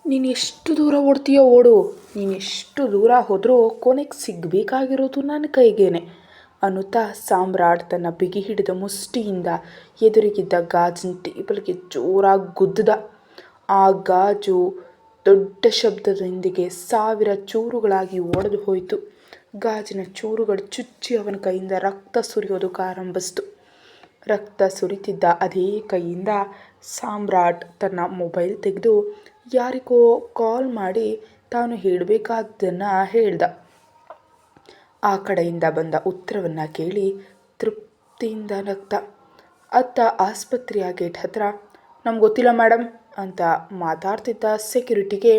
ನೀನು ಎಷ್ಟು ದೂರ ಓಡ್ತೀಯೋ ಓಡು, ನೀನು ಎಷ್ಟು ದೂರ ಹೋದರೂ ಕೊನೆಗೆ ಸಿಗಬೇಕಾಗಿರೋದು ನನ್ನ ಕೈಗೇನೆ ಅನ್ನುತ್ತಾ ಸಾಮ್ರಾಟ್ ತನ್ನ ಬಿಗಿ ಹಿಡಿದ ಮುಷ್ಟಿಯಿಂದ ಎದುರಿಗಿದ್ದ ಗಾಜಿನ ಟೇಬಲ್ಗೆ ಜೋರಾಗಿ ಗುದ್ದದ. ಆ ಗಾಜು ದೊಡ್ಡ ಶಬ್ದದೊಂದಿಗೆ 1000 ಚೂರುಗಳಾಗಿ ಒಡೆದು ಹೋಯಿತು. ಗಾಜಿನ ಚೂರುಗಳು ಚುಚ್ಚಿ ಅವನ ಕೈಯಿಂದ ರಕ್ತ ಸುರಿಯೋದಕ್ಕೆ ಆರಂಭಿಸಿತು. ರಕ್ತ ಸುರಿತಿದ್ದ ಅದೇ ಕೈಯಿಂದ ಸಾಮ್ರಾಟ್ ತನ್ನ ಮೊಬೈಲ್ ತೆಗೆದು ಯಾರಿಗೋ ಕಾಲ್ ಮಾಡಿ ತಾನು ಹೇಳಬೇಕಾದ್ದನ್ನು ಹೇಳ್ದ. ಆ ಕಡೆಯಿಂದ ಬಂದ ಉತ್ತರವನ್ನು ಕೇಳಿ ತೃಪ್ತಿಯಿಂದ ನಗ್ತ. ಅತ್ತ ಆಸ್ಪತ್ರೆಯ ಗೇಟ್ ಹತ್ರ ನಮ್ಗೆ ಗೊತ್ತಿಲ್ಲ ಮೇಡಮ್ ಅಂತ ಮಾತಾಡ್ತಿದ್ದ ಸೆಕ್ಯೂರಿಟಿಗೆ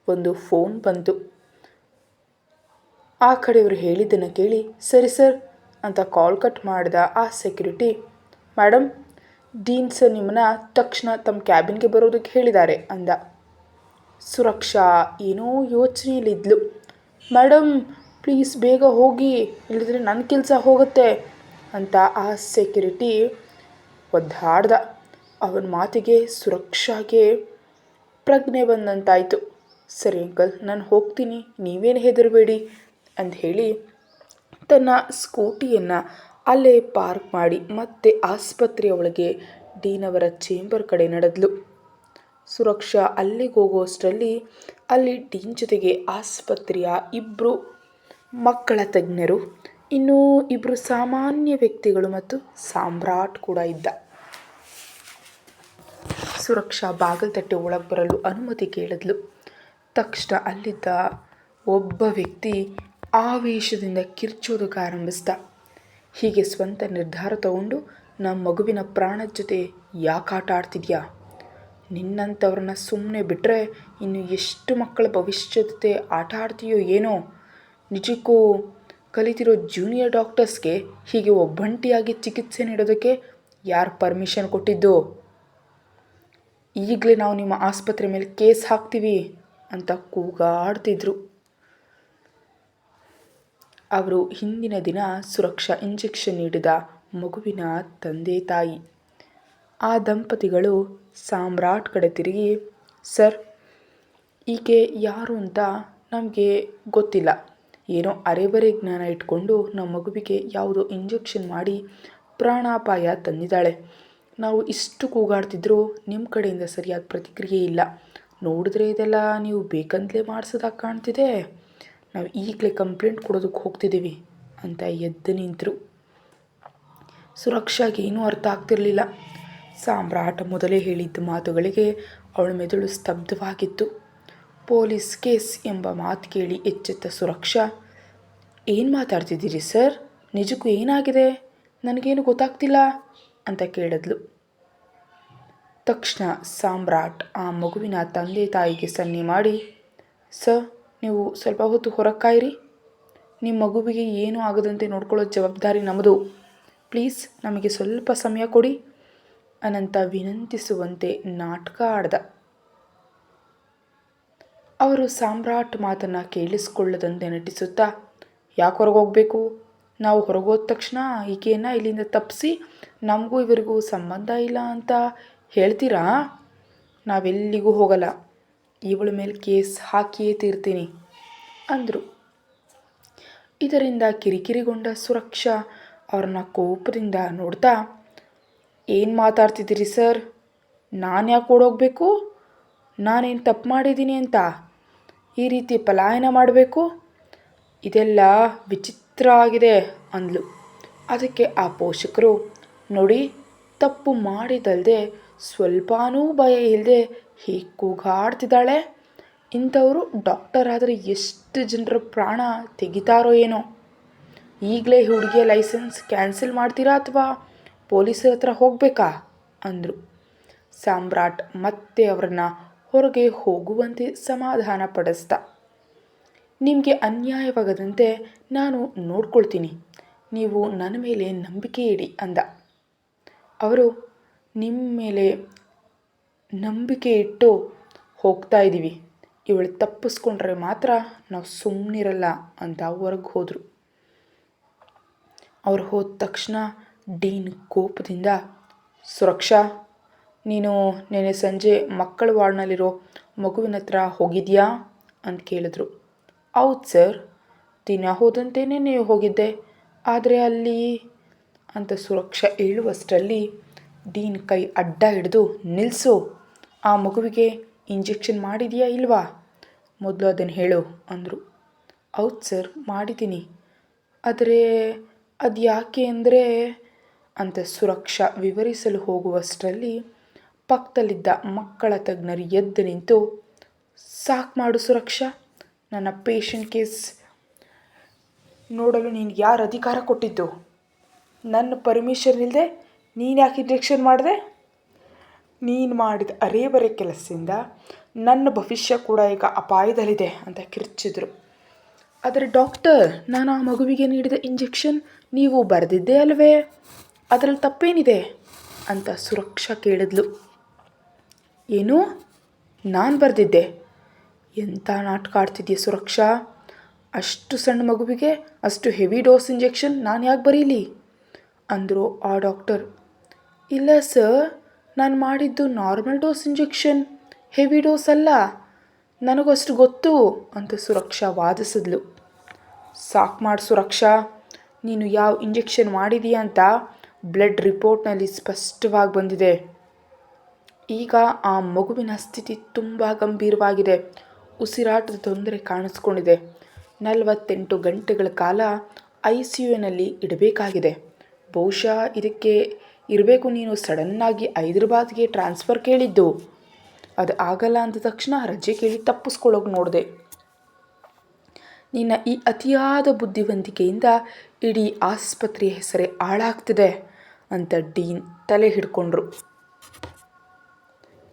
ಒಂದು ಫೋನ್ ಬಂತು. ಆ ಕಡೆಯವರು ಹೇಳಿದ್ದನ್ನು ಕೇಳಿ ಸರಿ ಸರ್ ಅಂತ ಕಾಲ್ ಕಟ್ ಮಾಡಿದ ಆ ಸೆಕ್ಯೂರಿಟಿ, ಮೇಡಮ್ ಡೀನ್ ಸರ್ ನಿಮ್ಮನ್ನ ತಕ್ಷಣ ತಮ್ಮ ಕ್ಯಾಬಿನ್ಗೆ ಬರೋದಕ್ಕೆ ಹೇಳಿದ್ದಾರೆ ಅಂದ. ಸುರಕ್ಷಾ ಏನೋ ಯೋಚನೆಯಲ್ಲಿದ್ಲು. ಮೇಡಮ್ ಪ್ಲೀಸ್ ಬೇಗ ಹೋಗಿ, ಇಲ್ಲದಿದ್ರೆ ನನ್ನ ಕೆಲಸ ಹೋಗುತ್ತೆ ಅಂತ ಆ ಸೆಕ್ಯೂರಿಟಿ ಒದ್ದಾಡ್ದ. ಅವನ ಮಾತಿಗೆ ಸುರಕ್ಷಾಗೆ ಪ್ರಜ್ಞೆ ಬಂದಂತಾಯಿತು. ಸರಿ ಅಂಕಲ್, ನಾನು ಹೋಗ್ತೀನಿ, ನೀವೇನು ಹೆದರಬೇಡಿ ಅಂತ ಹೇಳಿ ತನ್ನ ಸ್ಕೂಟಿಯನ್ನು ಅಲ್ಲೇ ಪಾರ್ಕ್ ಮಾಡಿ ಮತ್ತೆ ಆಸ್ಪತ್ರೆಯ ಒಳಗೆ ಡೀನ್ ಅವರ ಚೇಂಬರ್ ಕಡೆ ನಡೆದ್ಲು. ಸುರಕ್ಷಾ ಅಲ್ಲಿಗೆ ಹೋಗುವಷ್ಟರಲ್ಲಿ ಅಲ್ಲಿ ಡೀನ್ ಜೊತೆಗೆ ಆಸ್ಪತ್ರೆಯ 2 ಮಕ್ಕಳ ತಜ್ಞರು, ಇನ್ನೂ 2 ಸಾಮಾನ್ಯ ವ್ಯಕ್ತಿಗಳು ಮತ್ತು ಸಾಮ್ರಾಟ್ ಕೂಡ ಇದ್ದ. ಸುರಕ್ಷಾ ಬಾಗಿಲು ತಟ್ಟಿ ಒಳಗೆ ಬರಲು ಅನುಮತಿ ಕೇಳಿದ್ಲು. ತಕ್ಷಣ ಅಲ್ಲಿದ್ದ ಒಬ್ಬ ವ್ಯಕ್ತಿ ಆವೇಶದಿಂದ ಕಿರ್ಚೋದಕ್ಕೆ ಆರಂಭಿಸ್ದ. ಹೀಗೆ ಸ್ವಂತ ನಿರ್ಧಾರ ತಗೊಂಡು ನಮ್ಮ ಮಗುವಿನ ಪ್ರಾಣದ ಜೊತೆ ಯಾಕೆ ಆಟ ಆಡ್ತಿದ್ಯಾ? ನಿನ್ನಂಥವ್ರನ್ನ ಸುಮ್ಮನೆ ಬಿಟ್ಟರೆ ಇನ್ನು ಎಷ್ಟು ಮಕ್ಕಳ ಭವಿಷ್ಯದ ಜೊತೆ ಆಟ ಆಡ್ತೀಯೋ ಏನೋ. ನಿಜಕ್ಕೂ ಕಲಿತಿರೋ ಜೂನಿಯರ್ ಡಾಕ್ಟರ್ಸ್ಗೆ ಹೀಗೆ ಒಬ್ಬಂಟಿಯಾಗಿ ಚಿಕಿತ್ಸೆ ನೀಡೋದಕ್ಕೆ ಯಾರು ಪರ್ಮಿಷನ್ ಕೊಟ್ಟಿದ್ದು? ಈಗಲೇ ನಾವು ನಿಮ್ಮ ಆಸ್ಪತ್ರೆ ಮೇಲೆ ಕೇಸ್ ಹಾಕ್ತೀವಿ ಅಂತ ಕೂಗಾಡ್ತಿದ್ರು. ಅವರು ಹಿಂದಿನ ದಿನ ಸುರಕ್ಷಾ ಇಂಜೆಕ್ಷನ್ ನೀಡಿದ ಮಗುವಿನ ತಂದೆ ತಾಯಿ. ಆ ದಂಪತಿಗಳು ಸಾಮ್ರಾಟ್ ಕಡೆ ತಿರುಗಿ, ಸರ್ ಈಕೆ ಯಾರು ಅಂತ ನಮಗೆ ಗೊತ್ತಿಲ್ಲ, ಏನೋ ಅರೆಬರೆ ಜ್ಞಾನ ಇಟ್ಕೊಂಡು ನಮ್ಮ ಮಗುವಿಗೆ ಯಾವುದೋ ಇಂಜೆಕ್ಷನ್ ಮಾಡಿ ಪ್ರಾಣಾಪಾಯ ತಂದಿದ್ದಾಳೆ. ನಾವು ಇಷ್ಟು ಕೂಗಾಡ್ತಿದ್ರೂ ನಿಮ್ಮ ಕಡೆಯಿಂದ ಸರಿಯಾದ ಪ್ರತಿಕ್ರಿಯೆ ಇಲ್ಲ. ನೋಡಿದ್ರೆ ಇದೆಲ್ಲ ನೀವು ಬೇಕಂತಲೇ ಮಾಡಿಸೋದಾಗಿ ಕಾಣ್ತಿದೆ. ನಾವು ಈಗಲೇ ಕಂಪ್ಲೇಂಟ್ ಕೊಡೋದಕ್ಕೆ ಹೋಗ್ತಿದ್ದೀವಿ ಅಂತ ಎದ್ದು ನಿಂತರು. ಸುರಕ್ಷಾಗೆ ಏನೂ ಅರ್ಥ ಆಗ್ತಿರಲಿಲ್ಲ. ಸಾಮ್ರಾಟ್ ಮೊದಲೇ ಹೇಳಿದ್ದ ಮಾತುಗಳಿಗೆ ಅವಳ ಮೆದುಳು ಸ್ತಬ್ಧವಾಗಿತ್ತು. ಪೊಲೀಸ್ ಕೇಸ್ ಎಂಬ ಮಾತು ಕೇಳಿ ಎಚ್ಚೆತ್ತ ಸುರಕ್ಷಾ, ಏನು ಮಾತಾಡ್ತಿದ್ದೀರಿ ಸರ್? ನಿಜಕ್ಕೂ ಏನಾಗಿದೆ? ನನಗೇನು ಗೊತ್ತಾಗ್ತಿಲ್ಲ ಅಂತ ಕೇಳಿದ್ಲು. ತಕ್ಷಣ ಸಾಮ್ರಾಟ್ ಆ ಮಗುವಿನ ತಂದೆ ತಾಯಿಗೆ ಸನ್ನೆ ಮಾಡಿ, ಸರ್ ನೀವು ಸ್ವಲ್ಪ ಹೊತ್ತು ಹೊರಗೆ ಕಾಯಿರಿ, ನಿಮ್ಮ ಮಗುವಿಗೆ ಏನೂ ಆಗದಂತೆ ನೋಡ್ಕೊಳ್ಳೋ ಜವಾಬ್ದಾರಿ ನಮ್ಮದು, ಪ್ಲೀಸ್ ನಮಗೆ ಸ್ವಲ್ಪ ಸಮಯ ಕೊಡಿ ಅನಂತ ವಿನಂತಿಸುವಂತೆ ನಾಟಕ ಆಡ್ದ. ಅವರು ಸಾಮ್ರಾಟ್ ಮಾತನ್ನು ಕೇಳಿಸ್ಕೊಳ್ಳದಂತೆ ನಟಿಸುತ್ತಾ, ಯಾಕೆ ಹೊರಗೆ ಹೋಗಬೇಕು? ನಾವು ಹೊರಗೋದ ತಕ್ಷಣ ಈಕೆಯನ್ನು ಇಲ್ಲಿಂದ ತಪ್ಪಿಸಿ ನಮಗೂ ಇವರಿಗೂ ಸಂಬಂಧ ಇಲ್ಲ ಅಂತ ಹೇಳ್ತೀರಾ? ನಾವೆಲ್ಲಿಗೂ ಹೋಗಲ್ಲ, ಇವಳ ಮೇಲೆ ಕೇಸ್ ಹಾಕಿಯೇ ತೀರ್ತೀನಿ ಅಂದರು. ಇದರಿಂದ ಕಿರಿಕಿರಿಗೊಂಡ ಸುರಕ್ಷಾ ಅವ್ರನ್ನ ಕೋಪದಿಂದ ನೋಡ್ತಾ, ಏನು ಮಾತಾಡ್ತಿದ್ದೀರಿ ಸರ್? ನಾನು ಯಾಕೆ ಓಡೋಗಬೇಕು? ನಾನೇನು ತಪ್ಪು ಮಾಡಿದ್ದೀನಿ ಅಂತ ಈ ರೀತಿ ಪಲಾಯನ ಮಾಡಬೇಕು? ಇದೆಲ್ಲ ವಿಚಿತ್ರ ಆಗಿದೆ ಅಂದ್ಲು. ಅದಕ್ಕೆ ಆ ಪೋಷಕರು, ನೋಡಿ ತಪ್ಪು ಮಾಡಿದಲ್ದೆ ಸ್ವಲ್ಪನೂ ಭಯ ಇಲ್ಲದೆ ಹೀಗೆ ಕೂಗಾಡ್ತಿದ್ದಾಳೆ, ಇಂಥವರು ಡಾಕ್ಟರ್ ಆದರೆ ಎಷ್ಟು ಜನರ ಪ್ರಾಣ ತೆಗಿತಾರೋ ಏನೋ. ಈಗಲೇ ಹುಡುಗಿಯ ಲೈಸೆನ್ಸ್ ಕ್ಯಾನ್ಸಲ್ ಮಾಡ್ತೀರಾ ಅಥವಾ ಪೊಲೀಸರ ಹತ್ರ ಹೋಗಬೇಕಾ ಅಂದರು. ಸಾಮ್ರಾಟ್ ಮತ್ತೆ ಅವರನ್ನು ಹೊರಗೆ ಹೋಗುವಂತೆ ಸಮಾಧಾನ ಪಡಿಸ್ದ. ನಿಮಗೆ ಅನ್ಯಾಯವಾಗದಂತೆ ನಾನು ನೋಡ್ಕೊಳ್ತೀನಿ, ನೀವು ನನ್ನ ಮೇಲೆ ನಂಬಿಕೆ ಇಡಿ ಅಂದ. ಅವರು, ನಿಮ್ಮ ಮೇಲೆ ನಂಬಿಕೆ ಇಟ್ಟು ಹೋಗ್ತಾ ಇದ್ದೀವಿ, ಇವಳು ತಪ್ಪಿಸ್ಕೊಂಡ್ರೆ ಮಾತ್ರ ನಾವು ಸುಮ್ಮನಿರಲ್ಲ ಅಂತ ಹೊರಗೆ ಹೋದರು. ಅವ್ರು ಹೋದ ತಕ್ಷಣ ಡೀನ್ ಕೋಪದಿಂದ, ಸುರಕ್ಷಾ ನೀನು ನೆನ್ನೆ ಸಂಜೆ ಮಕ್ಕಳ ವಾರ್ಡ್ನಲ್ಲಿರೋ ಮಗುವಿನ ಹತ್ರ ಹೋಗಿದ್ಯಾ ಅಂತ ಕೇಳಿದ್ರು. ಹೌದು ಸರ್, ದಿನ ಹೋದಂತೆಯೇ ನೀವು ಹೋಗಿದ್ದೆ, ಆದರೆ ಅಲ್ಲಿ ಅಂತ ಸುರಕ್ಷಾ ಹೇಳುವಷ್ಟರಲ್ಲಿ ಡೀನ್ ಕೈ ಅಡ್ಡ ಹಿಡಿದು, ನಿಲ್ಲಿಸು, ಆ ಮಗುವಿಗೆ ಇಂಜೆಕ್ಷನ್ ಮಾಡಿದೆಯಾ ಇಲ್ವಾ, ಮೊದಲು ಅದನ್ನು ಹೇಳು ಅಂದರು. ಹೌದು ಸರ್, ಮಾಡಿದ್ದೀನಿ, ಆದರೆ ಅದು ಯಾಕೆ ಅಂದರೆ ಅಂತ ಸುರಕ್ಷಾ ವಿವರಿಸಲು ಹೋಗುವಷ್ಟರಲ್ಲಿ ಪಕ್ಕದಲ್ಲಿದ್ದ ಮಕ್ಕಳ ತಜ್ಞರು ಎದ್ದು ನಿಂತು, ಸಾಕು ಮಾಡು ಸುರಕ್ಷಾ, ನನ್ನ ಪೇಷಂಟ್ ಕೇಸ್ ನೋಡಲು ನೀನು ಯಾರು ಅಧಿಕಾರ ಕೊಟ್ಟಿದ್ದು? ನನ್ನ ಪರ್ಮಿಷನ್ ಇಲ್ಲದೆ ನೀನು ಯಾಕೆ ಇಂಜೆಕ್ಷನ್ ಮಾಡಿದೆ? ನೀನು ಮಾಡಿದ ಅರೆಬರೆ ಕೆಲಸದಿಂದ ನನ್ನ ಭವಿಷ್ಯ ಕೂಡ ಈಗ ಅಪಾಯದಲ್ಲಿದೆ ಅಂತ ಕಿರ್ಚಿದ್ರು. ಆದರೆ ಡಾಕ್ಟರ್, ನಾನು ಆ ಮಗುವಿಗೆ ನೀಡಿದ ಇಂಜೆಕ್ಷನ್ ನೀವು ಬರೆದಿದ್ದೇ ಅಲ್ವೇ, ಅದರಲ್ಲಿ ತಪ್ಪೇನಿದೆ ಅಂತ ಸುರಕ್ಷಾ ಕೇಳಿದ್ಲು. ಏನು, ನಾನು ಬರೆದಿದ್ದೆ? ಎಂಥ ನಾಟಕ ಆಡ್ತಿದ್ದೀಯ ಸುರಕ್ಷಾ, ಅಷ್ಟು ಸಣ್ಣ ಮಗುವಿಗೆ ಅಷ್ಟು ಹೆವಿ ಡೋಸ್ ಇಂಜೆಕ್ಷನ್ ನಾನು ಯಾಕೆ ಬರೀಲಿ ಅಂದರು ಆ ಡಾಕ್ಟರ್. ಇಲ್ಲ ಸರ್, ನಾನು ಮಾಡಿದ್ದು normal dose injection, heavy dose ಅಲ್ಲ, ನನಗಷ್ಟು ಗೊತ್ತು ಅಂತ ಸುರಕ್ಷಾ ವಾದಿಸಿದ್ಲು. ಸಾಕು ಮಾಡಿ ಸುರಕ್ಷಾ, ನೀನು ಯಾವ ಇಂಜೆಕ್ಷನ್ ಮಾಡಿದೀಯ ಅಂತ ಬ್ಲಡ್ ರಿಪೋರ್ಟ್ನಲ್ಲಿ ಸ್ಪಷ್ಟವಾಗಿ ಬಂದಿದೆ. ಈಗ ಆ ಮಗುವಿನ ಸ್ಥಿತಿ ತುಂಬ ಗಂಭೀರವಾಗಿದೆ, ಉಸಿರಾಟದ ತೊಂದರೆ ಕಾಣಿಸ್ಕೊಂಡಿದೆ, 48 ಗಂಟೆಗಳ ಕಾಲ ICUನಲ್ಲಿ ಇಡಬೇಕಾಗಿದೆ. ಬಹುಶಃ ಇದಕ್ಕೆ ಇರಬೇಕು ನೀನು ಸಡನ್ನಾಗಿ ಹೈದರಾಬಾದ್ಗೆ ಟ್ರಾನ್ಸ್ಫರ್ ಕೇಳಿದ್ದು. ಅದು ಆಗಲ್ಲ ಅಂದ ತಕ್ಷಣ ರಜೆ ಕೇಳಿ ತಪ್ಪಿಸ್ಕೊಳ್ಳೋಕೆ ನೋಡಿದೆ. ನಿನ್ನ ಈ ಅತಿಯಾದ ಬುದ್ಧಿವಂತಿಕೆಯಿಂದ ಇಡೀ ಆಸ್ಪತ್ರೆಯ ಹೆಸರೇ ಹಾಳಾಗ್ತಿದೆ ಅಂತ ಡೀನ್ ತಲೆ ಹಿಡ್ಕೊಂಡ್ರು.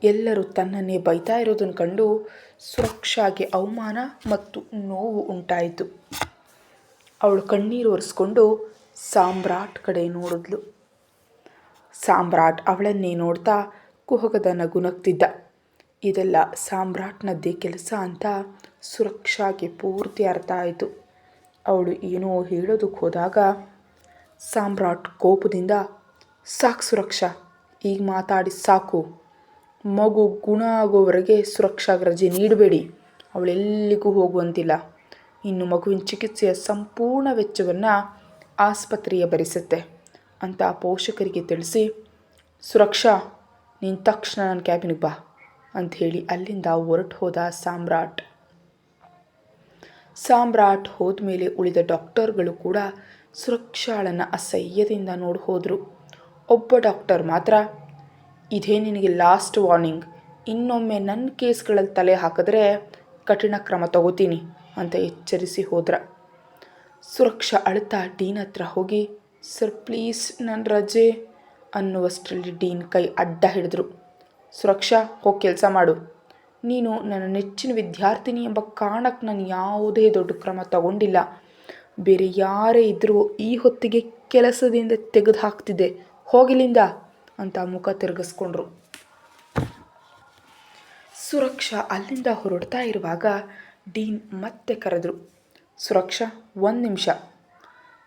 ಎಲ್ಲರೂ ತನ್ನನ್ನೇ ಬೈತಾ ಇರೋದನ್ನು ಕಂಡು ಸುರಕ್ಷಾಗೆ ಅವಮಾನ ಮತ್ತು ನೋವು ಉಂಟಾಯಿತು. ಅವಳು ಕಣ್ಣೀರು ಒರೆಸ್ಕೊಂಡು ಸಾಮ್ರಾಟ್ ಕಡೆ ನೋಡಿದ್ಲು. ಸಾಮ್ರಾಟ್ ಅವಳನ್ನೇ ನೋಡ್ತಾ ಕುಹಕದ ನಗು ನಗ್ತಿದ್ದ. ಇದೆಲ್ಲ ಸಾಮ್ರಾಟ್ನದ್ದೇ ಕೆಲಸ ಅಂತ ಸುರಕ್ಷಾಗೆ ಪೂರ್ತಿ ಅರ್ಥ ಆಯಿತು. ಅವಳು ಏನೋ ಹೇಳೋದಕ್ಕೆ ಹೋದಾಗ ಸಾಮ್ರಾಟ್ ಕೋಪದಿಂದ, ಸಾಕು ಸುರಕ್ಷಾ, ಈಗ ಮಾತಾಡಿ ಸಾಕು, ಮಗು ಗುಣ ಆಗೋವರೆಗೆ ಸುರಕ್ಷಾಗೆ ರಜೆ ನೀಡಬೇಡಿ, ಅವಳೆಲ್ಲಿಗೂ ಹೋಗುವಂತಿಲ್ಲ, ಇನ್ನು ಮಗುವಿನ ಚಿಕಿತ್ಸೆಯ ಸಂಪೂರ್ಣ ವೆಚ್ಚವನ್ನು ಆಸ್ಪತ್ರೆಯ ಭರಿಸುತ್ತೆ ಅಂತ ಪೋಷಕರಿಗೆ ತಿಳಿಸಿ, ಸುರಕ್ಷಾ ನೀನು ತಕ್ಷಣ ನನ್ನ ಕ್ಯಾಬಿನಿಗೆ ಬಾ ಅಂತ ಹೇಳಿ ಅಲ್ಲಿಂದ ಹೊರಟು ಹೋದ ಸಾಮ್ರಾಟ್. ಸಾಮ್ರಾಟ್ ಹೋದ್ಮೇಲೆ ಉಳಿದ ಡಾಕ್ಟರ್ಗಳು ಕೂಡ ಸುರಕ್ಷಾಳನ್ನು ಅಸಹ್ಯದಿಂದ ನೋಡಿ ಹೋದರು. ಒಬ್ಬ ಡಾಕ್ಟರ್ ಮಾತ್ರ, ಇದೇ ನಿನಗೆ ಲಾಸ್ಟ್ ವಾರ್ನಿಂಗ್, ಇನ್ನೊಮ್ಮೆ ನನ್ನ ಕೇಸ್ಗಳಲ್ಲಿ ತಲೆ ಹಾಕಿದ್ರೆ ಕಠಿಣ ಕ್ರಮ ತಗೋತೀನಿ ಅಂತ ಎಚ್ಚರಿಸಿ ಹೋದ್ರ. ಸುರಕ್ಷಾ ಅಳುತ್ತಾ ಡೀನ್ ಹತ್ರ ಹೋಗಿ, ಸರ್ ಪ್ಲೀಸ್ ನನ್ನ ರಜೆ ಅನ್ನುವಷ್ಟರಲ್ಲಿ ಡೀನ್ ಕೈ ಅಡ್ಡ ಹಿಡಿದ್ರು. ಸುರಕ್ಷಾ, ಹೋಗಿ ಕೆಲಸ ಮಾಡು, ನೀನು ನನ್ನ ನೆಚ್ಚಿನ ವಿದ್ಯಾರ್ಥಿನಿ ಎಂಬ ಕಾರಣಕ್ಕೆ ನಾನು ಯಾವುದೇ ದೊಡ್ಡ ಕ್ರಮ ತಗೊಂಡಿಲ್ಲ, ಬೇರೆ ಯಾರೇ ಇದ್ದರೂ ಈ ಹೊತ್ತಿಗೆ ಕೆಲಸದಿಂದ ತೆಗೆದು ಹಾಕ್ತಿದ್ದೆ, ಹೋಗಿಲ್ಲಿಂದ ಅಂತ ಮುಖ ತಿರುಗಿಸ್ಕೊಂಡ್ರು. ಸುರಕ್ಷಾ ಅಲ್ಲಿಂದ ಹೊರಡ್ತಾ ಇರುವಾಗ ಡೀನ್ ಮತ್ತೆ ಕರೆದ್ರು. ಸುರಕ್ಷಾ, 1 ನಿಮಿಷ.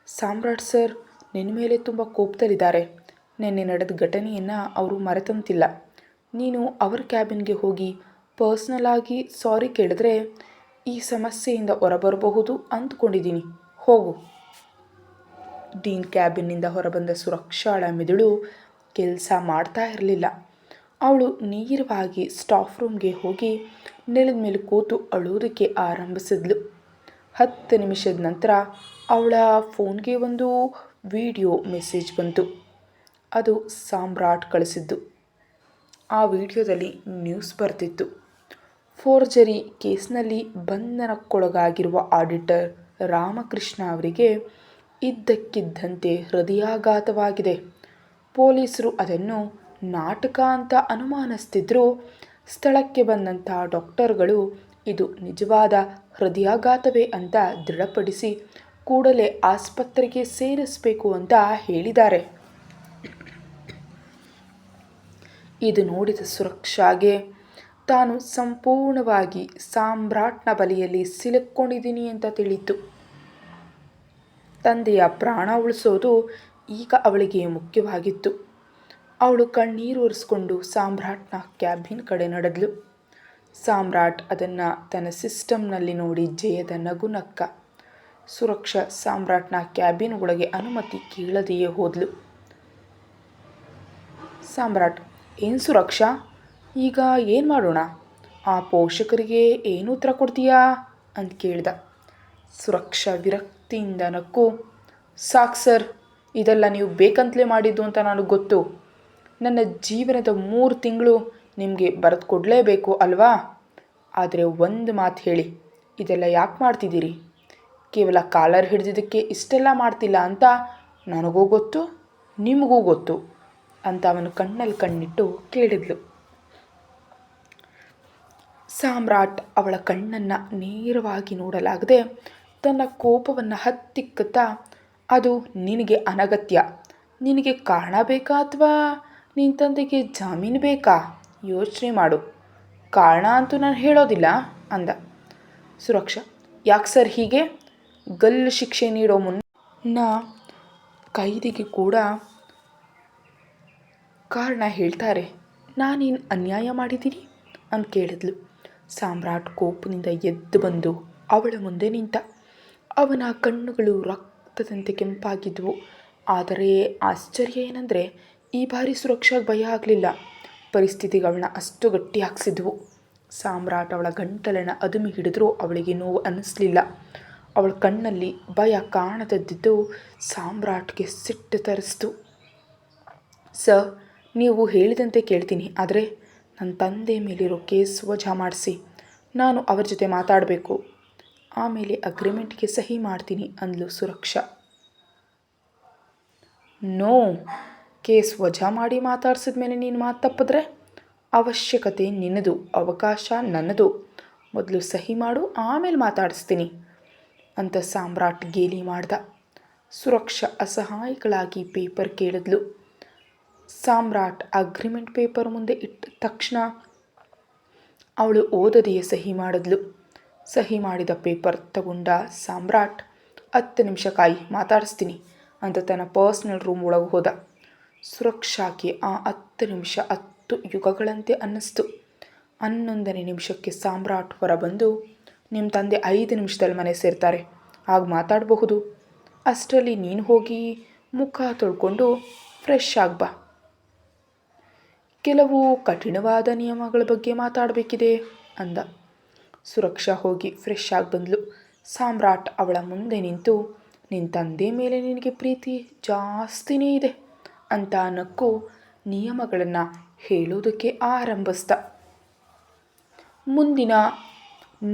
ಸಾಮ್ರಾಟ್ ಸರ್ ನಿನ್ನ ಮೇಲೆ ತುಂಬ ಕೋಪದಲ್ಲಿದ್ದಾರೆ, ನಿನ್ನೆ ನಡೆದ ಘಟನೆಯನ್ನು ಅವರು ಮರೆತಂತಿಲ್ಲ. ನೀನು ಅವರ ಕ್ಯಾಬಿನ್ಗೆ ಹೋಗಿ ಪರ್ಸ್ನಲ್ ಆಗಿ ಸಾರಿ ಕೇಳಿದ್ರೆ ಈ ಸಮಸ್ಯೆಯಿಂದ ಹೊರಬರಬಹುದು ಅಂದ್ಕೊಂಡಿದ್ದೀನಿ, ಹೋಗು. ಡೀನ್ ಕ್ಯಾಬಿನ್ನಿಂದ ಹೊರಬಂದ ಸುರಕ್ಷಾಳ ಮೆದುಳು ಕೆಲಸ ಮಾಡ್ತಾ ಇರಲಿಲ್ಲ. ಅವಳು ನೇರವಾಗಿ ಸ್ಟಾಫ್ ರೂಮ್ಗೆ ಹೋಗಿ ನೆಲದ ಮೇಲೆ ಕೂತು ಅಳೋದಕ್ಕೆ ಆರಂಭಿಸಿದ್ಲು. 10 ನಿಮಿಷದ ನಂತರ ಅವಳ ಫೋನ್ಗೆ ಒಂದು ವಿಡಿಯೋ ಮೆಸೇಜ್ ಬಂತು. ಅದು ಸಾಮ್ರಾಟ್ ಕಳಿಸಿದ್ದು. ಆ ವಿಡಿಯೋದಲ್ಲಿ ನ್ಯೂಸ್ ಬರ್ತಿತ್ತು. ಫೋರ್ಜರಿ ಕೇಸ್ನಲ್ಲಿ ಬಂಧನಕ್ಕೊಳಗಾಗಿರುವ ಆಡಿಟರ್ ರಾಮಕೃಷ್ಣ ಅವರಿಗೆ ಇದ್ದಕ್ಕಿದ್ದಂತೆ ಹೃದಯಾಘಾತವಾಗಿದೆ. ಪೊಲೀಸರು ಅದನ್ನು ನಾಟಕ ಅಂತ ಅನುಮಾನಿಸ್ತಿದ್ರು. ಸ್ಥಳಕ್ಕೆ ಬಂದಂಥ ಡಾಕ್ಟರ್ಗಳು ಇದು ನಿಜವಾದ ಹೃದಯಾಘಾತವೇ ಅಂತ ದೃಢಪಡಿಸಿ ಕೂಡಲೇ ಆಸ್ಪತ್ರೆಗೆ ಸೇರಿಸಬೇಕು ಅಂತ ಹೇಳಿದ್ದಾರೆ. ಇದು ನೋಡಿದ ಸುರಕ್ಷಾಗೆ ತಾನು ಸಂಪೂರ್ಣವಾಗಿ ಸಾಮ್ರಾಟ್ನ ಬಲೆಯಲ್ಲಿ ಸಿಲುಕೊಂಡಿದ್ದೀನಿ ಅಂತ ತಿಳಿಯಿತು. ತಂದೆಯ ಪ್ರಾಣ ಉಳಿಸೋದು ಈಗ ಅವಳಿಗೆ ಮುಖ್ಯವಾಗಿತ್ತು. ಅವಳು ಕಣ್ಣೀರು ಒರೆಸ್ಕೊಂಡು ಸಾಮ್ರಾಟ್ನ ಕ್ಯಾಬಿನ್ ಕಡೆ ನಡೆದ್ಲು. ಸಾಮ್ರಾಟ್ ಅದನ್ನು ತನ್ನ ಸಿಸ್ಟಮ್ನಲ್ಲಿ ನೋಡಿ ಜಯದ ನಗು ನಕ್ಕ. ಸುರಕ್ಷಾ ಸಾಮ್ರಾಟ್ನ ಕ್ಯಾಬಿನ್ ಒಳಗೆ ಅನುಮತಿ ಕೇಳದೆಯೇ ಹೋದ್ಲು. ಸಾಮ್ರಾಟ್, ಏನು ಸುರಕ್ಷಾ, ಈಗ ಏನು ಮಾಡೋಣ? ಆ ಪೋಷಕರಿಗೆ ಏನು ಉತ್ತರ ಕೊಡ್ತೀಯಾ ಅಂತ ಕೇಳ್ದ. ಸುರಕ್ಷಾ ವಿರಕ್ತಿಯಿಂದ ನಕ್ಕು, ಸಾಕು ಸರ್, ಇದೆಲ್ಲ ನೀವು ಬೇಕಂತಲೇ ಮಾಡಿದ್ದು ಅಂತ ನನಗೆ ಗೊತ್ತು. ನನ್ನ ಜೀವನದ 3 ತಿಂಗಳು ನಿಮಗೆ ಬರೆದು ಕೊಡಲೇಬೇಕು ಅಲ್ವಾ? ಆದರೆ ಒಂದು ಮಾತು ಹೇಳಿ, ಇದೆಲ್ಲ ಯಾಕೆ ಮಾಡ್ತಿದ್ದೀರಿ? ಕೇವಲ ಕಾಲರ್ ಹಿಡಿದಿದ್ದಕ್ಕೆ ಇಷ್ಟೆಲ್ಲ ಮಾಡ್ತಿಲ್ಲ ಅಂತ ನನಗೂ ಗೊತ್ತು, ನಿಮಗೂ ಗೊತ್ತು ಅಂತ ಅವನು ಕಣ್ಣಲ್ಲಿ ಕಣ್ಣಿಟ್ಟು ಕೇಳಿದ್ಲು. ಸಾಮ್ರಾಟ್ ಅವಳ ಕಣ್ಣನ್ನು ನೇರವಾಗಿ ನೋಡಲಾಗದೆ ತನ್ನ ಕೋಪವನ್ನು ಹತ್ತಿಕ್ಕುತ್ತಾ, ಅದು ನಿನಗೆ ಅನಗತ್ಯ. ನಿನಗೆ ಕಾರಣ ಬೇಕಾ ಅಥವಾ ನಿನ್ನ ತಂದೆಗೆ ಜಾಮೀನು ಬೇಕಾ? ಯೋಚನೆ ಮಾಡು. ಕಾರಣ ಅಂತೂ ನಾನು ಹೇಳೋದಿಲ್ಲ ಅಂದ. ಸುರಕ್ಷಾ, ಯಾಕೆ ಸರ್ ಹೀಗೆ? ಗಲ್ಲು ಶಿಕ್ಷೆ ನೀಡೋ ಮುನ್ನ ಕೈದಿಗೆ ಕೂಡ ಕಾರಣ ಹೇಳ್ತಾರೆ. ನಾನೇನು ಅನ್ಯಾಯ ಮಾಡಿದ್ದೀನಿ ಅಂತ ಕೇಳಿದ್ಲು. ಸಾಮ್ರಾಟ್ ಕೋಪದಿಂದ ಎದ್ದು ಬಂದು ಅವಳ ಮುಂದೆ ನಿಂತ. ಅವನ ಕಣ್ಣುಗಳು ರಕ್ತದಂತೆ ಕೆಂಪಾಗಿದ್ವು. ಆದರೆ ಆಶ್ಚರ್ಯ ಏನಂದರೆ ಈ ಬಾರಿ ಸುರಕ್ಷಾಗೆ ಭಯ ಆಗಲಿಲ್ಲ. ಪರಿಸ್ಥಿತಿಗಳನ್ನ ಅಷ್ಟು ಗಟ್ಟಿ ಹಾಕ್ಸಿದ್ವು. ಸಾಮ್ರಾಟ್ ಅವಳ ಗಂಟಲನ್ನು ಅದುಮಿ ಹಿಡಿದ್ರೂ ಅವಳಿಗೆ ನೋವು ಅನ್ನಿಸ್ಲಿಲ್ಲ. ಅವಳ ಕಣ್ಣಲ್ಲಿ ಭಯ ಕಾಣದಿದ್ದು ಸಾಮ್ರಾಟ್ಗೆ ಸಿಟ್ಟು ತರಿಸ್ತು. ಸರ್, ನೀವು ಹೇಳಿದಂತೆ ಕೇಳ್ತೀನಿ, ಆದರೆ ನನ್ನ ತಂದೆ ಮೇಲಿರೋ ಕೇಸ್ ವಜಾ ಮಾಡಿಸಿ. ನಾನು ಅವ್ರ ಜೊತೆ ಮಾತಾಡಬೇಕು. ಆಮೇಲೆ ಅಗ್ರಿಮೆಂಟ್ಗೆ ಸಹಿ ಮಾಡ್ತೀನಿ ಅಂದ್ಲು ಸುರಕ್ಷಾ. ನೋ, ಕೇಸ್ ವಜಾ ಮಾಡಿ ಮಾತಾಡ್ಸಿದ ಮೇಲೆ ನೀನು ಮಾತು ತಪ್ಪಿದ್ರೆ ಅವಶ್ಯಕತೆ ನಿನ್ನದು, ಅವಕಾಶ ನನ್ನದು. ಮೊದಲು ಸಹಿ ಮಾಡು, ಆಮೇಲೆ ಮಾತಾಡಿಸ್ತೀನಿ ಅಂತ ಸಾಮ್ರಾಟ್ ಗೇಲಿ ಮಾಡ್ದ. ಸುರಕ್ಷಾ ಅಸಹಾಯಕಳಾಗಿ ಪೇಪರ್ ಕೇಳಿದ್ಲು. ಸಾಮ್ರಾಟ್ ಅಗ್ರಿಮೆಂಟ್ ಪೇಪರ್ ಮುಂದೆ ಇಟ್ಟ ತಕ್ಷಣ ಅವಳು ಓದದೆಯೇ ಸಹಿ ಮಾಡಿದ್ಲು. ಸಹಿ ಮಾಡಿದ ಪೇಪರ್ ತಗೊಂಡ ಸಾಮ್ರಾಟ್ 10 ನಿಮಿಷ ಕಾಯಿ, ಮಾತಾಡಿಸ್ತೀನಿ ಅಂತ ತನ್ನ ಪರ್ಸ್ನಲ್ ರೂಮ್ ಒಳಗೆ ಹೋದ. ಸುರಕ್ಷಾಗೆ ಆ 10 ನಿಮಿಷ 10 ಯುಗಗಳಂತೆ ಅನ್ನಿಸ್ತು. 11ನೇ ನಿಮಿಷಕ್ಕೆ ಸಾಮ್ರಾಟ್ ಹೊರಬಂದು, ನಿಮ್ಮ ತಂದೆ 5 ನಿಮಿಷದಲ್ಲಿ ಮನೆ ಸೇರ್ತಾರೆ, ಆಗ ಮಾತಾಡಬಹುದು. ಅಷ್ಟರಲ್ಲಿ ನೀನು ಹೋಗಿ ಮುಖ ತೊಳ್ಕೊಂಡು ಫ್ರೆಶ್ ಆಗ್ಬಾ. ಕೆಲವು ಕಠಿಣವಾದ ನಿಯಮಗಳ ಬಗ್ಗೆ ಮಾತಾಡಬೇಕಿದೆ ಅಂದ. ಸುರಕ್ಷಾ ಹೋಗಿ ಫ್ರೆಶ್ ಆಗಿ ಬಂದ್ಲು. ಸಾಮ್ರಾಟ್ ಅವಳ ಮುಂದೆ ನಿಂತು, ನಿನ್ನ ತಂದೆ ಮೇಲೆ ನಿನಗೆ ಪ್ರೀತಿ ಜಾಸ್ತಿನೇ ಇದೆ ಅಂತ ನಕ್ಕು ನಿಯಮಗಳನ್ನು ಹೇಳೋದಕ್ಕೆ ಆರಂಭಿಸ್ದ. ಮುಂದಿನ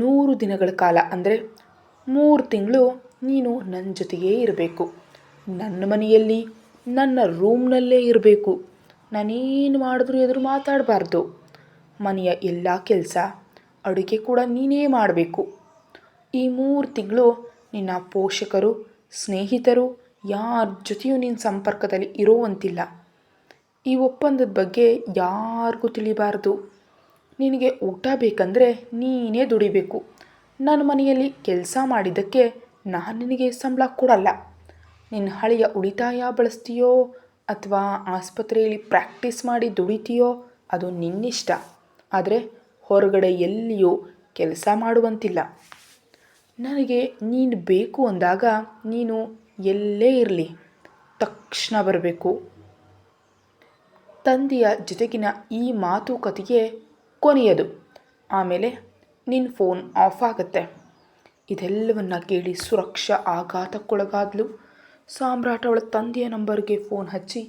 100 ದಿನಗಳ ಕಾಲ ಅಂದರೆ 3 ತಿಂಗಳು ನೀನು ನನ್ನ ಜೊತೆಗೇ ಇರಬೇಕು. ನನ್ನ ಮನೆಯಲ್ಲಿ ನನ್ನ ರೂಮ್ನಲ್ಲೇ ಇರಬೇಕು. ನಾನೇನು ಮಾಡಿದ್ರೂ ಎದುರು ಮಾತಾಡಬಾರ್ದು. ಮನೆಯ ಎಲ್ಲ ಕೆಲಸ ಅಡುಗೆ ಕೂಡ ನೀನೇ ಮಾಡಬೇಕು. ಈ 3 ತಿಂಗಳು ನಿನ್ನ ಪೋಷಕರು, ಸ್ನೇಹಿತರು ಯಾರ ಜೊತೆಯೂ ನಿನ್ನ ಸಂಪರ್ಕದಲ್ಲಿ ಇರೋವಂತಿಲ್ಲ. ಈ ಒಪ್ಪಂದದ ಬಗ್ಗೆ ಯಾರಿಗೂ ತಿಳಿಬಾರ್ದು. ನಿನಗೆ ಊಟ ಬೇಕಂದರೆ ನೀನೇ ದುಡಿಬೇಕು. ನನ್ನ ಮನೆಯಲ್ಲಿ ಕೆಲಸ ಮಾಡಿದ್ದಕ್ಕೆ ನಾನು ನಿನಗೆ ಸಂಬಳ ಕೊಡಲ್ಲ. ನಿನ್ನ ಹಳೆಯ ಉಳಿತಾಯ ಬಳಸ್ತೀಯೋ ಅಥವಾ ಆಸ್ಪತ್ರೆಯಲ್ಲಿ ಪ್ರಾಕ್ಟೀಸ್ ಮಾಡಿ ದುಡಿತೀಯೋ ಅದು ನಿನ್ನಿಷ್ಟ. ಆದರೆ ಹೊರಗಡೆ ಎಲ್ಲಿಯೂ ಕೆಲಸ ಮಾಡುವಂತಿಲ್ಲ. ನನಗೆ ನೀನು ಬೇಕು ಅಂದಾಗ ನೀನು ಎಲ್ಲೇ ಇರಲಿ ತಕ್ಷಣ ಬರಬೇಕು. ತಂದೆಯ ಜೊತೆಗಿನ ಈ ಮಾತುಕತೆಗೆ ಕೊನೆಯದು. ಆಮೇಲೆ ನಿನ್ನ ಫೋನ್ ಆಫ್ ಆಗುತ್ತೆ. ಇದೆಲ್ಲವನ್ನ ಕೇಳಿ ಸುರಕ್ಷಾ ಆಘಾತಕ್ಕೊಳಗಾದ್ಲು. ಸಾಮ್ರಾಟ್ ಅವಳ ತಂದೆಯ ನಂಬರ್ಗೆ ಫೋನ್ ಹಚ್ಚಿ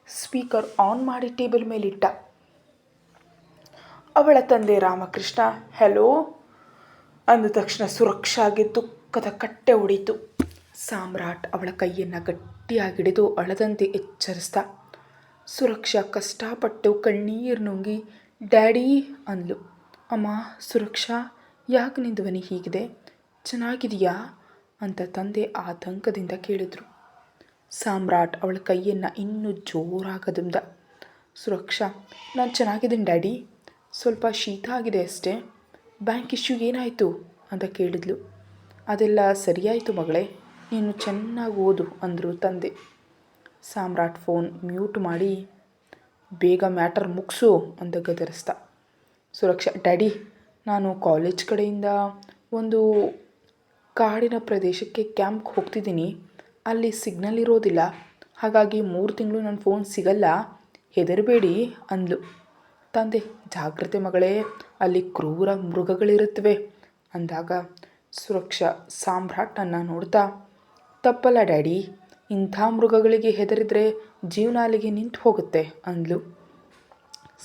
ಸ್ಪೀಕರ್ ಆನ್ ಮಾಡಿ ಟೇಬಲ್ ಮೇಲಿಟ್ಟ. ಅವಳ ತಂದೆ ರಾಮಕೃಷ್ಣ ಹೆಲೋ ಅಂದ ತಕ್ಷಣ ಸುರಕ್ಷಾಗೆ ದುಃಖದ ಕಟ್ಟೆ ಹೊಡೀತು. ಸಾಮ್ರಾಟ್ ಅವಳ ಕೈಯನ್ನು ಗಟ್ಟಿಯಾಗಿಡಿದು ಅಳದಂತೆ ಎಚ್ಚರಿಸ್ದ. ಸುರಕ್ಷಾ ಕಷ್ಟಪಟ್ಟು ಕಣ್ಣೀರು ನುಂಗಿ ಡ್ಯಾಡಿ ಅಂದ್ಲು. ಅಮ್ಮ ಸುರಕ್ಷಾ, ಯಾಕೆ ನಿನ್ನ ಧ್ವನಿ ಹೀಗಿದೆ, ಚೆನ್ನಾಗಿದೆಯಾ ಅಂತ ತಂದೆ ಆತಂಕದಿಂದ ಕೇಳಿದ್ರು. ಸಾಮ್ರಾಟ್ ಅವಳ ಕೈಯನ್ನು ಇನ್ನೂ ಜೋರಾಗದುಂದ. ಸುರಕ್ಷಾ, ನಾನು ಚೆನ್ನಾಗಿದ್ದೀನಿ ಡ್ಯಾಡಿ, ಸ್ವಲ್ಪ ಶೀತ ಆಗಿದೆ ಅಷ್ಟೇ. ಬ್ಯಾಂಕ್ ಇಶ್ಯೂ ಏನಾಯಿತು ಅಂತ ಕೇಳಿದ್ಲು. ಅದೆಲ್ಲ ಸರಿಯಾಯಿತು ಮಗಳೇ, ನೀನು ಚೆನ್ನಾಗಿ ಓದು ಅಂದರು ತಂದೆ. ಸಾಮ್ರಾಟ್ ಫೋನ್ ಮ್ಯೂಟ್ ಮಾಡಿ ಬೇಗ ಮ್ಯಾಟರ್ ಮುಗಿಸು ಅಂತ ಗದರಿಸ್ದ. ಸುರಕ್ಷಾ, ಡ್ಯಾಡಿ ನಾನು ಕಾಲೇಜ್ ಕಡೆಯಿಂದ ಒಂದು ಕಾಡಿನ ಪ್ರದೇಶಕ್ಕೆ ಕ್ಯಾಂಪ್ಗೆ ಹೋಗ್ತಿದ್ದೀನಿ. ಅಲ್ಲಿ ಸಿಗ್ನಲ್ ಇರೋದಿಲ್ಲ. ಹಾಗಾಗಿ 3 ತಿಂಗಳು ನನ್ನ ಫೋನ್ ಸಿಗಲ್ಲ. ಹೆದರಬೇಡಿ ಅಂದ್ಲು. ತಂದೆ, ಜಾಗ್ರತೆ ಮಗಳೇ, ಅಲ್ಲಿ ಕ್ರೂರ ಮೃಗಗಳಿರುತ್ತವೆ ಅಂದಾಗ ಸುರಕ್ಷಾ ಸಾಮ್ರಾಟ್ನನ್ನು ನೋಡ್ತಾ, ತಪ್ಪಲ್ಲ ಡ್ಯಾಡಿ, ಇಂಥ ಮೃಗಗಳಿಗೆ ಹೆದರಿದ್ರೆ ಜೀವನ ಅಲ್ಲಿಗೆ ನಿಂತು ಹೋಗುತ್ತೆ ಅಂದ್ಲು.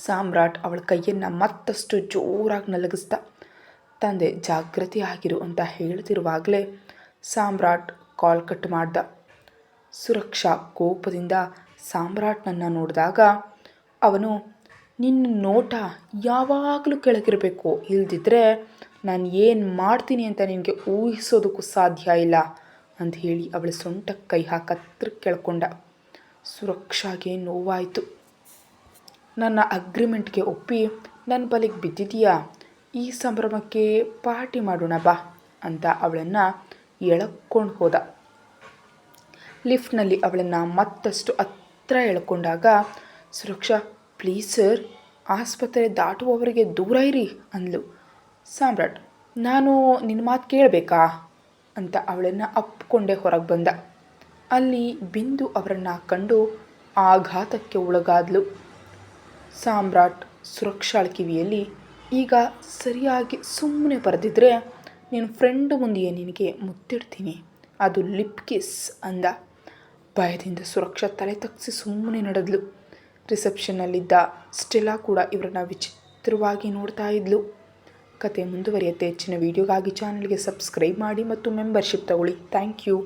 ಸಾಮ್ರಾಟ್ ಅವಳ ಕೈಯನ್ನು ಮತ್ತಷ್ಟು ಜೋರಾಗಿ ನಲಗಿಸ್ದ. ತಂದೆ, ಜಾಗೃತಿ ಆಗಿರು ಅಂತ ಹೇಳ್ತಿರುವಾಗಲೇ ಸಾಮ್ರಾಟ್ ಕಾಲ್ ಕಟ್ ಮಾಡ್ದ. ಸುರಕ್ಷಾ ಕೋಪದಿಂದ ಸಾಮ್ರಾಟ್ನನ್ನು ನೋಡಿದಾಗ ಅವನು, ನಿನ್ನ ನೋಟ ಯಾವಾಗಲೂ ಕೆಳಗಿರಬೇಕು, ಇಲ್ದಿದ್ರೆ ನಾನು ಏನು ಮಾಡ್ತೀನಿ ಅಂತ ನಿನಗೆ ಊಹಿಸೋದಕ್ಕೂ ಸಾಧ್ಯ ಇಲ್ಲ ಅಂತ ಹೇಳಿ ಅವಳ ಸೊಂಟಕ್ಕೆ ಕೈ ಹಾಕತ್ರ ಕೇಳ್ಕೊಂಡ. ಸುರಕ್ಷಾಗೆ ನೋವಾಯಿತು. ನನ್ನ ಅಗ್ರಿಮೆಂಟ್ಗೆ ಒಪ್ಪಿ ನನ್ನ ಬಲಿಗೆ ಬಿದ್ದಿದೆಯಾ, ಈ ಸಂಭ್ರಮಕ್ಕೆ ಪಾರ್ಟಿ ಮಾಡೋಣ ಬಾ ಅಂತ ಅವಳನ್ನು ಎಳ್ಕೊಂಡು ಹೋದ. ಲಿಫ್ಟ್ನಲ್ಲಿ ಅವಳನ್ನು ಮತ್ತಷ್ಟು ಹತ್ರ ಎಳ್ಕೊಂಡಾಗ ಸುರಕ್ಷಾ, ಪ್ಲೀಸ್ ಸರ್, ಆಸ್ಪತ್ರೆ ದಾಟುವವರೆಗೆ ದೂರ ಇರಿ ಅಂದ್ಲು. ಸಾಮ್ರಾಟ್, ನಾನು ನಿನ್ನ ಮಾತು ಕೇಳಬೇಕಾ ಅಂತ ಅವಳನ್ನು ಅಪ್ಕೊಂಡೇ ಹೊರಗೆ ಬಂದ. ಅಲ್ಲಿ ಬಿಂದು ಅವರನ್ನು ಕಂಡು ಆಘಾತಕ್ಕೆ ಒಳಗಾದ್ಲು. ಸಾಮ್ರಾಟ್ ಸುರಕ್ಷಾಳ ಕಿವಿಯಲ್ಲಿ, ಈಗ ಸರಿಯಾಗಿ ಸುಮ್ಮನೆ ಬರೆದಿದ್ರೆ ನಿನ್ನ ಫ್ರೆಂಡ್ ಮುಂದೆಯೇ ನಿನಗೆ ಮುತ್ತಿಡ್ತೀನಿ, ಅದು ಲಿಪ್ ಕಿಸ್ ಅಂದ. ಭಯದಿಂದ ಸುರಕ್ಷಾ ತಲೆ ತಗ್ಗಿಸಿ ಸುಮ್ಮನೆ ನಡೆದ್ಲು. ರಿಸೆಪ್ಷನ್ನಲ್ಲಿದ್ದ ಸ್ಟೆಲ್ಲಾ ಕೂಡ ಇವರನ್ನು ವಿಚಿತ್ರವಾಗಿ ನೋಡ್ತಾ ಇದ್ಲು. ಕತೆ ಮುಂದುವರಿಯುತ್ತೆ. ಹೆಚ್ಚಿನ ವೀಡಿಯೋಗಾಗಿ ಚಾನಲ್ಗೆ ಸಬ್ಸ್ಕ್ರೈಬ್ ಮಾಡಿ ಮತ್ತು ಮೆಂಬರ್ಶಿಪ್ ತಗೊಳ್ಳಿ. Thank you.